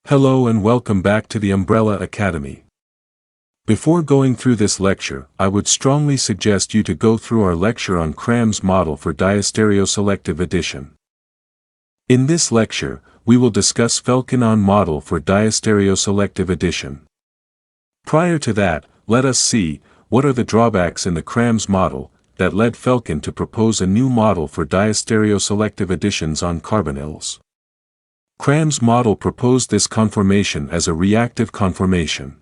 Hello and welcome back to the Umbrella Academy. Before going through this lecture, I would strongly suggest you to go through our lecture on Cram's model for diastereoselective addition. In this lecture, we will discuss Felkin-Anh model for diastereoselective addition. Prior to that, let us see what are the drawbacks in the Cram's model that led Felkin to propose a new model for diastereoselective additions on carbonyls. Cram's model proposed this conformation as a reactive conformation,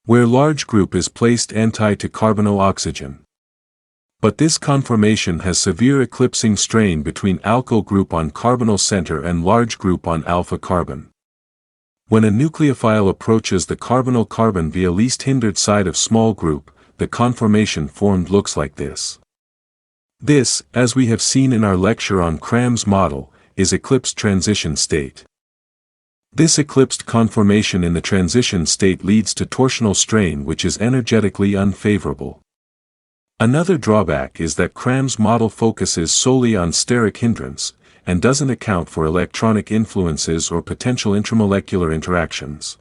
where large group is placed anti to carbonyl oxygen. But this conformation has severe eclipsing strain between alkyl group on carbonyl center and large group on alpha carbon. When a nucleophile approaches the carbonyl carbon via least hindered side of small group, the conformation formed looks like this. This, as we have seen in our lecture on Cram's model, is eclipsed transition state. This eclipsed conformation in the transition state leads to torsional strain, which is energetically unfavorable. Another drawback is that Cram's model focuses solely on steric hindrance, and doesn't account for electronic influences or potential intramolecular interactions.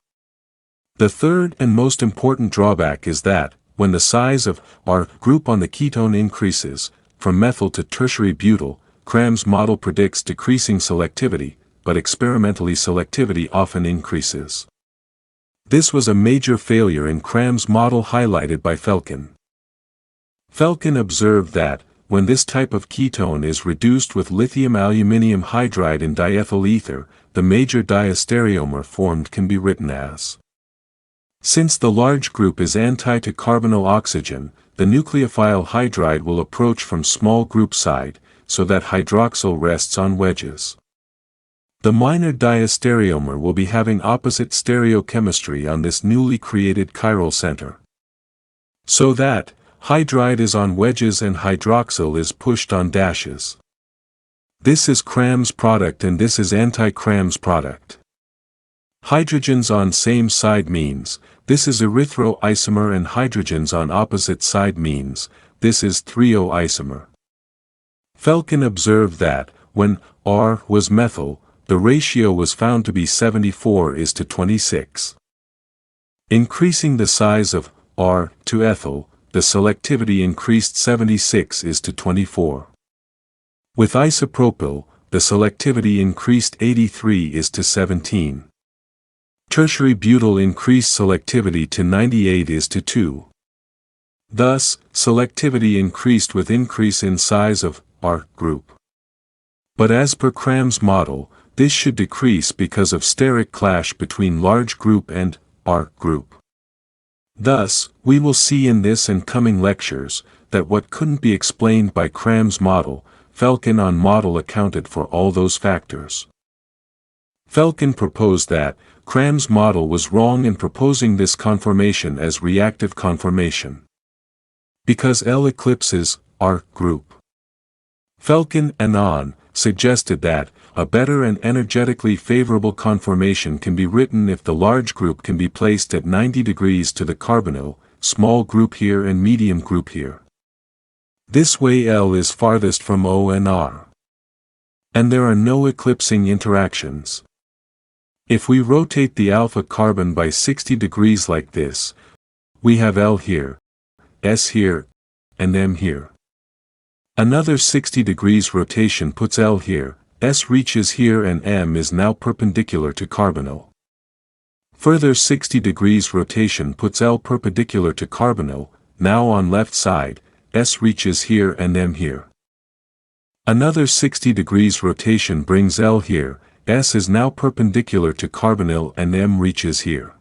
The third and most important drawback is that, when the size of our group on the ketone increases, from methyl to tertiary butyl, Cram's model predicts decreasing selectivity, but experimentally selectivity often increases. This was a major failure in Cram's model highlighted by Felkin. Felkin observed that, when this type of ketone is reduced with lithium-aluminium hydride in diethyl ether, the major diastereomer formed can be written as. Since the large group is anti to carbonyl oxygen, the nucleophile hydride will approach from small group side, so that hydroxyl rests on wedges. The minor diastereomer will be having opposite stereochemistry on this newly created chiral center. So that, hydride is on wedges and hydroxyl is pushed on dashes. This is Cram's product and this is anti-Cram's product. Hydrogens on same side means, this is erythroisomer, and hydrogens on opposite side means, this is stereoisomer. Felkin observed that, when R was methyl, the ratio was found to be 74:26. Increasing the size of R to ethyl, the selectivity increased 76:24. With isopropyl, the selectivity increased 83:17. Tertiary butyl increased selectivity to 98:2. Thus, selectivity increased with increase in size of R group. But as per Cram's model, this should decrease because of steric clash between large group and R group. Thus, we will see in this and coming lectures, that what couldn't be explained by Cram's model, Felkin-Anh model accounted for all those factors. Felkin proposed that, Cram's model was wrong in proposing this conformation as reactive conformation, because L eclipses R group. Felkin and Anh suggested that, a better and energetically favorable conformation can be written if the large group can be placed at 90 degrees to the carbonyl, small group here and medium group here. This way L is farthest from O and R. And there are no eclipsing interactions. If we rotate the alpha carbon by 60 degrees like this, we have L here, S here, and M here. Another 60 degrees rotation puts L here, S reaches here and M is now perpendicular to carbonyl. Further 60 degrees rotation puts L perpendicular to carbonyl, now on left side, S reaches here and M here. Another 60 degrees rotation brings L here, S is now perpendicular to carbonyl and M reaches here.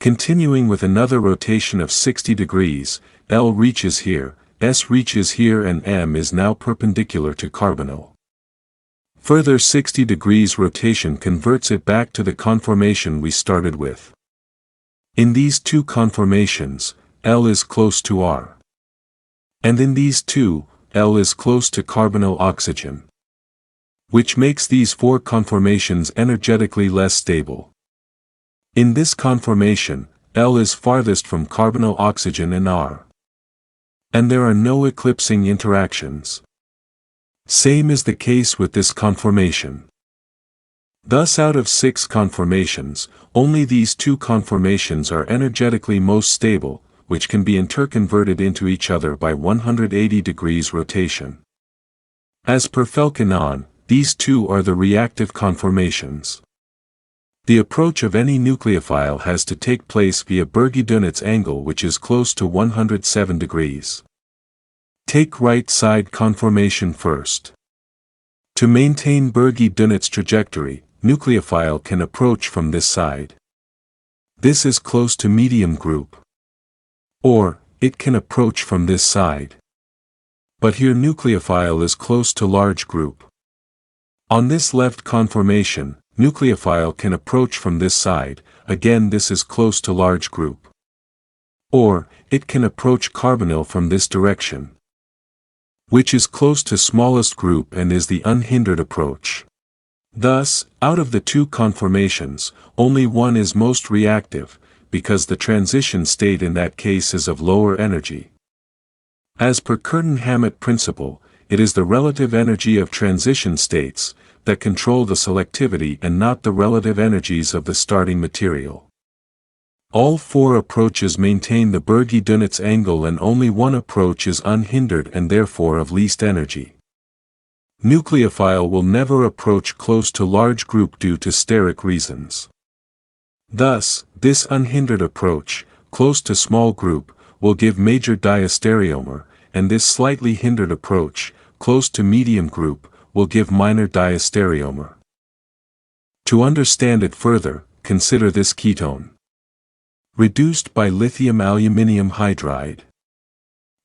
Continuing with another rotation of 60 degrees, L reaches here, S reaches here and M is now perpendicular to carbonyl. Further 60 degrees rotation converts it back to the conformation we started with. In these two conformations, L is close to R. And in these two, L is close to carbonyl oxygen, which makes these four conformations energetically less stable. In this conformation, L is farthest from carbonyl oxygen and R. And there are no eclipsing interactions. Same is the case with this conformation. Thus out of 6 conformations, only these 2 conformations are energetically most stable, which can be interconverted into each other by 180 degrees rotation. As per Felkin-Anh, these 2 are the reactive conformations. The approach of any nucleophile has to take place via Bürgi-Dunitz angle, which is close to 107 degrees. Take right side conformation first. To maintain Bürgi-Dunitz trajectory, nucleophile can approach from this side. This is close to medium group. Or, it can approach from this side. But here nucleophile is close to large group. On this left conformation, nucleophile can approach from this side, again this is close to large group. Or, it can approach carbonyl from this direction, which is close to smallest group and is the unhindered approach. Thus, out of the 2 conformations, only one is most reactive, because the transition state in that case is of lower energy. As per Curtin-Hammett principle, it is the relative energy of transition states that control the selectivity and not the relative energies of the starting material. All 4 approaches maintain the Bürgi-Dunitz angle and only one approach is unhindered and therefore of least energy. Nucleophile will never approach close to large group due to steric reasons. Thus, this unhindered approach, close to small group, will give major diastereomer, and this slightly hindered approach, close to medium group, will give minor diastereomer. To understand it further, consider this ketone. Reduced by lithium aluminium hydride.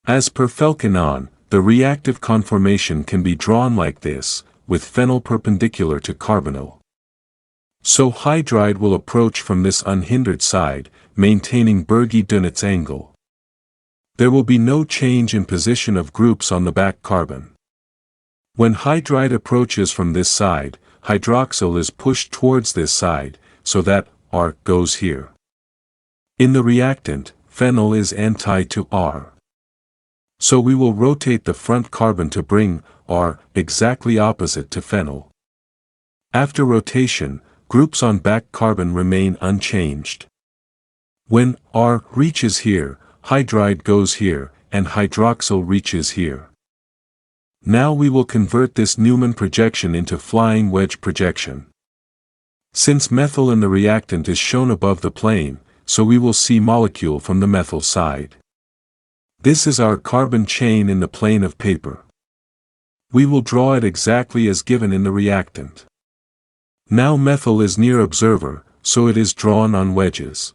As per Felkin-Anh, the reactive conformation can be drawn like this, with phenyl perpendicular to carbonyl. So hydride will approach from this unhindered side, maintaining Bürgi-Dunitz angle. There will be no change in position of groups on the back carbon. When hydride approaches from this side, hydroxyl is pushed towards this side, so that R goes here. In the reactant, phenyl is anti to R. So we will rotate the front carbon to bring R exactly opposite to phenyl. After rotation, groups on back carbon remain unchanged. When R reaches here, hydride goes here, and hydroxyl reaches here. Now we will convert this Newman projection into flying wedge projection. Since methyl in the reactant is shown above the plane, so we will see molecule from the methyl side. This is our carbon chain in the plane of paper. We will draw it exactly as given in the reactant. Now methyl is near observer, so it is drawn on wedges.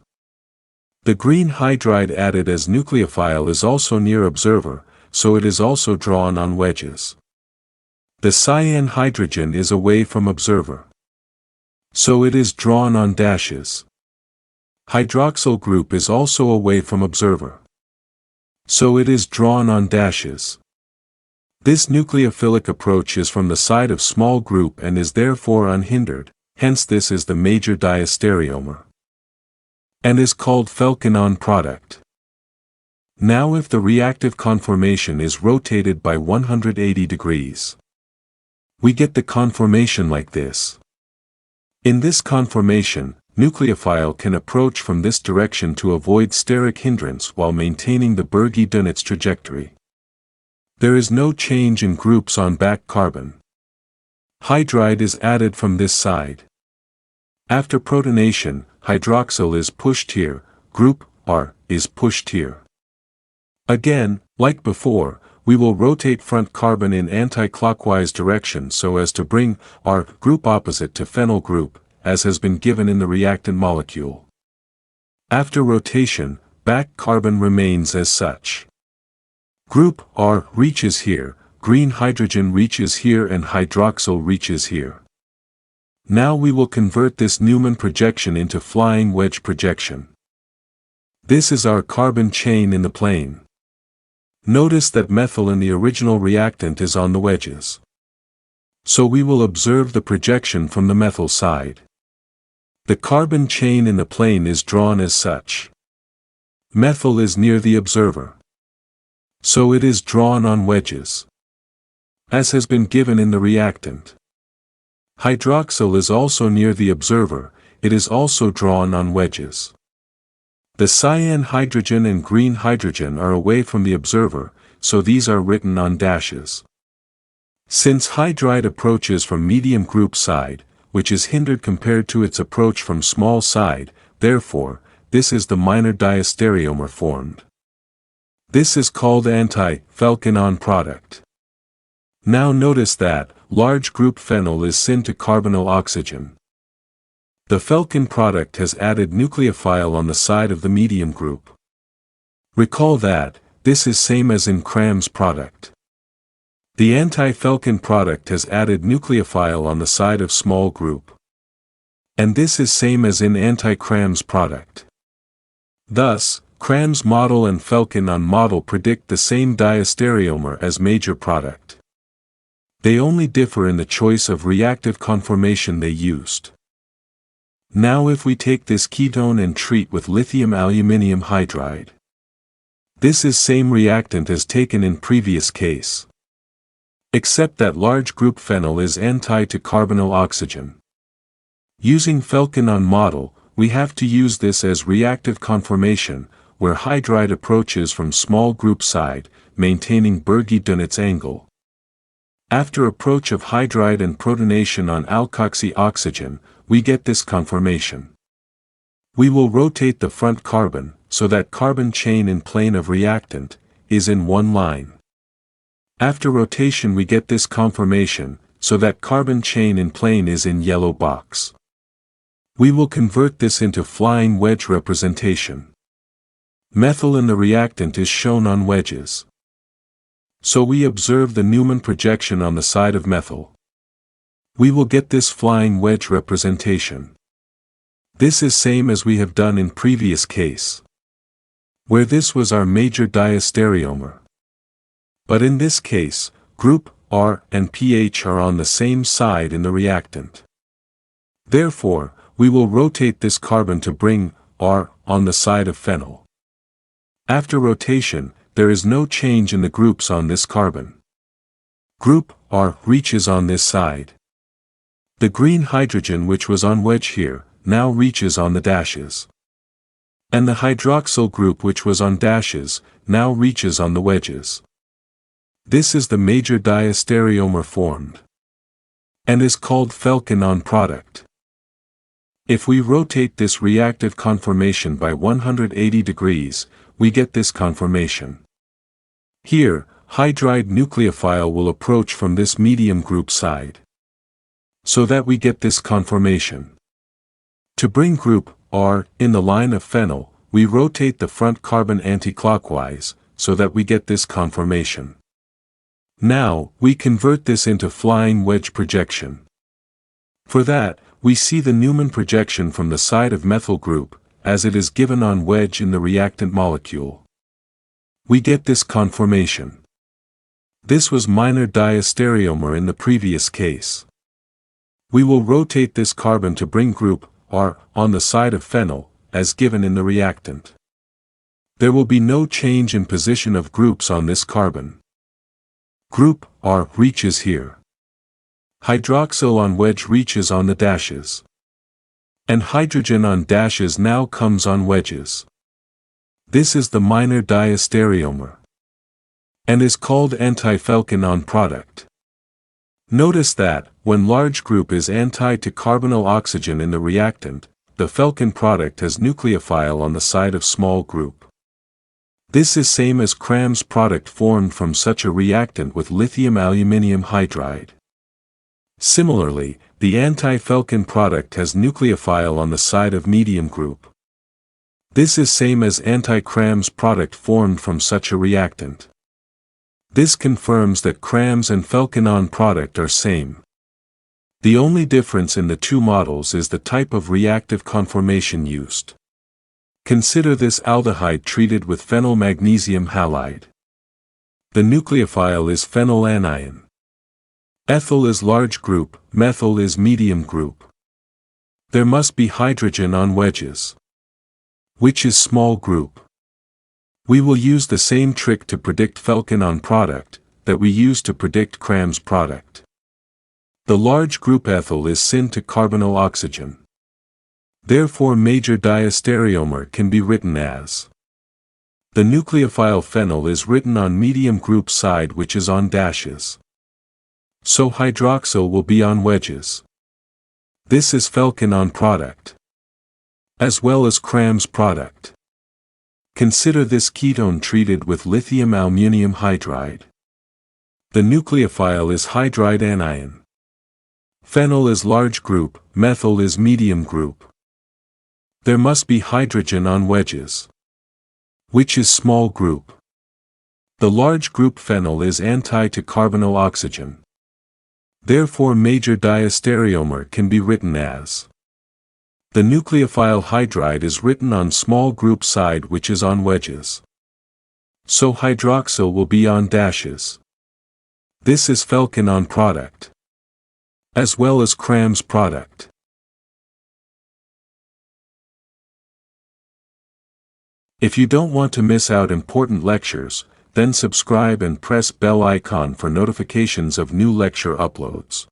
The green hydride added as nucleophile is also near observer, so it is also drawn on wedges. The cyan hydrogen is away from observer, so it is drawn on dashes. Hydroxyl group is also away from observer, so it is drawn on dashes. This nucleophilic approach is from the side of small group and is therefore unhindered, hence this is the major diastereomer, and is called Felkin-Anh product. Now if the reactive conformation is rotated by 180 degrees, we get the conformation like this. In this conformation, nucleophile can approach from this direction to avoid steric hindrance while maintaining the Bürgi-Dunitz trajectory. There is no change in groups on back carbon. Hydride is added from this side. After protonation, hydroxyl is pushed here, group R is pushed here. Again, like before, we will rotate front carbon in anti-clockwise direction so as to bring R group opposite to phenyl group, as has been given in the reactant molecule. After rotation, back carbon remains as such. Group R reaches here, green hydrogen reaches here and hydroxyl reaches here. Now we will convert this Newman projection into flying wedge projection. This is our carbon chain in the plane. Notice that methyl in the original reactant is on the wedges. So we will observe the projection from the methyl side. The carbon chain in the plane is drawn as such. Methyl is near the observer, so it is drawn on wedges, as has been given in the reactant. Hydroxyl is also near the observer, it is also drawn on wedges. The cyan hydrogen and green hydrogen are away from the observer, so these are written on dashes. Since hydride approaches from medium group side, which is hindered compared to its approach from small side, therefore, this is the minor diastereomer formed. This is called anti-Felkin-Anh product. Now notice that, large group phenyl is syn to carbonyl oxygen. The Felkin product has added nucleophile on the side of the medium group. Recall that, this is same as in Cram's product. The anti-Felkin product has added nucleophile on the side of small group. And this is same as in anti-Cram's product. Thus, Cram's model and Felkin-Anh model predict the same diastereomer as major product. They only differ in the choice of reactive conformation they used. Now if we take this ketone and treat with lithium aluminium hydride. This is same reactant as taken in previous case. Except that large group phenyl is anti to carbonyl oxygen. Using Felkin-Anh model, we have to use this as reactive conformation, where hydride approaches from small group side, maintaining Bürgi-Dunitz angle. After approach of hydride and protonation on alkoxy oxygen, we get this conformation. We will rotate the front carbon, so that carbon chain in plane of reactant, is in one line. After rotation we get this conformation, so that carbon chain in plane is in yellow box. We will convert this into flying wedge representation. Methyl in the reactant is shown on wedges. So we observe the Newman projection on the side of methyl. We will get this flying wedge representation. This is same as we have done in previous case, where this was our major diastereomer. But in this case, group R and pH are on the same side in the reactant. Therefore, we will rotate this carbon to bring R on the side of phenyl. After rotation, there is no change in the groups on this carbon. Group R reaches on this side. The green hydrogen which was on wedge here, now reaches on the dashes. And the hydroxyl group which was on dashes, now reaches on the wedges. This is the major diastereomer formed, and is called Felkin-Anh product. If we rotate this reactive conformation by 180 degrees, we get this conformation. Here, hydride nucleophile will approach from this medium group side, so that we get this conformation. To bring group R in the line of phenyl, we rotate the front carbon anticlockwise, so that we get this conformation. Now, we convert this into flying wedge projection. For that, we see the Newman projection from the side of methyl group, as it is given on wedge in the reactant molecule. We get this conformation. This was minor diastereomer in the previous case. We will rotate this carbon to bring group R on the side of phenyl, as given in the reactant. There will be no change in position of groups on this carbon. Group R reaches here. Hydroxyl on wedge reaches on the dashes. And hydrogen on dashes now comes on wedges. This is the minor diastereomer, and is called anti-Felkin-Anh product. Notice that, when large group is anti to carbonyl oxygen in the reactant, the Felkin product has nucleophile on the side of small group. This is same as Cram's product formed from such a reactant with lithium aluminium hydride. Similarly, the anti-Felkin product has nucleophile on the side of medium group. This is same as anti-Cram's product formed from such a reactant. This confirms that Cram's and Felkin-Anh product are same. The only difference in the two models is the type of reactive conformation used. Consider this aldehyde treated with phenyl magnesium halide. The nucleophile is phenyl-anion. Ethyl is large group, methyl is medium group. There must be hydrogen on wedges, which is small group. We will use the same trick to predict Felkin-Anh product, that we used to predict Cram's product. The large group ethyl is syn to carbonyl oxygen. Therefore major diastereomer can be written as. The nucleophile phenyl is written on medium group side which is on dashes. So hydroxyl will be on wedges. This is Felkin-On product. As well as Cram's product. Consider this ketone treated with lithium aluminium hydride. The nucleophile is hydride anion. Phenyl is large group, methyl is medium group. There must be hydrogen on wedges. Which is small group. The large group phenyl is anti to carbonyl oxygen. Therefore major diastereomer can be written as. The nucleophile hydride is written on small group side which is on wedges. So hydroxyl will be on dashes. This is Felkin-On product. As well as Cram's product. If you don't want to miss out important lectures, then subscribe and press bell icon for notifications of new lecture uploads.